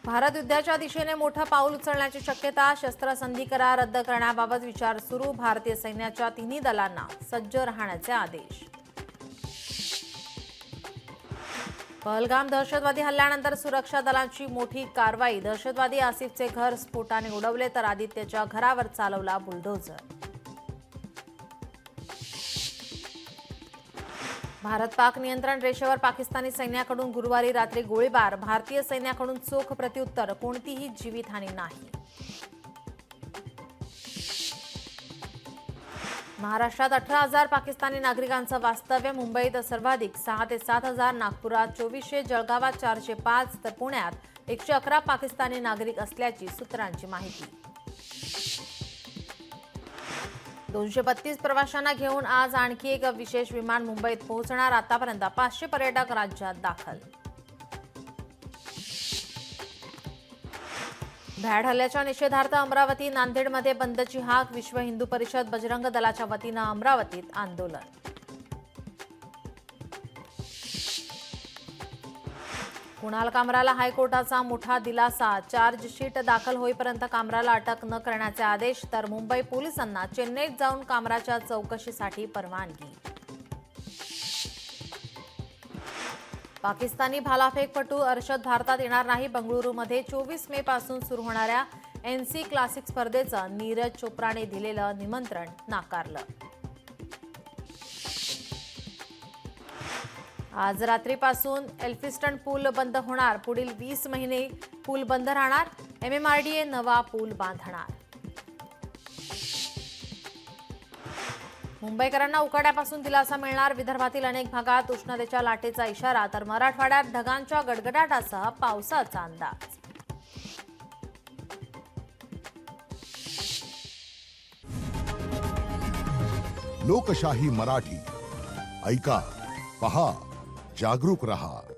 भारत युद्धाच्या दिशेने मोठं पाऊल उचलण्याची शक्यता. शस्त्रसंधी करार रद्द करण्याबाबत विचार सुरू. भारतीय सैन्याच्या तिन्ही दलांना सज्ज राहण्याचे आदेश. पहलगाम दहशतवादी हल्ल्यानंतर सुरक्षा दलांची मोठी कारवाई. दहशतवादी आसिफचे घर स्फोटाने उडवले तर आदित्यच्या घरावर चालवला बुलडोझर. भारत पाक नियंत्रण रेषेवर पाकिस्तानी सैन्याकडून गुरुवारी रात्री गोळीबार. भारतीय सैन्याकडून चोख प्रत्युत्तर. कोणतीही जीवितहानी नाही. महाराष्ट्रात 18,000 पाकिस्तानी नागरिकांचं वास्तव्य. मुंबईत सर्वाधिक 6,000 ते 7,000, नागपुरात 2400, जळगावात 405 तर पुण्यात 111 पाकिस्तानी नागरिक असल्याची सूत्रांची माहिती. 232 प्रवाशांना घेऊन आज आणखी एक विशेष विमान मुंबईत पोहोचणार. आतापर्यंत 500 पर्यटक राज्यात दाखल. भ्याड हल्ल्याच्या निषेधार्थ अमरावती नांदेडमध्ये बंदची हाक. विश्व हिंदू परिषद बजरंग दलाच्या वतीनं अमरावतीत आंदोलन. कुणाल कामराला हायकोर्टाचा मोठा दिलासा. चार्जशीट दाखल होईपर्यंत कामराला अटक न करण्याचे आदेश. तर मुंबई पोलिसांना चेन्नईत जाऊन कामराच्या चौकशीसाठी परवानगी. पाकिस्तानी भालाफेकपटू अर्शद भारतात येणार नाही. बंगळुरूमध्ये 24 मे पासून सुरू होणाऱ्या NC क्लासिक स्पर्धेचं नीरज चोप्राने दिलेलं निमंत्रण नाकारलं. आज रात्रीपासून एल्फिस्टन पूल बंद होणार. पुढील 20 महिने पूल बंद राहणार. MMRDA नवा पूल बांधणार. मुंबईकरांना उकाड्यापासून दिलासा मिळणार. विदर्भातील अनेक भागात उष्णतेच्या लाटेचा इशारा. तर मराठवाड्यात ढगांच्या गडगडाटासह पावसाचा अंदाज. लोकशाही मराठी ऐका, पहा, जागरूक रहा.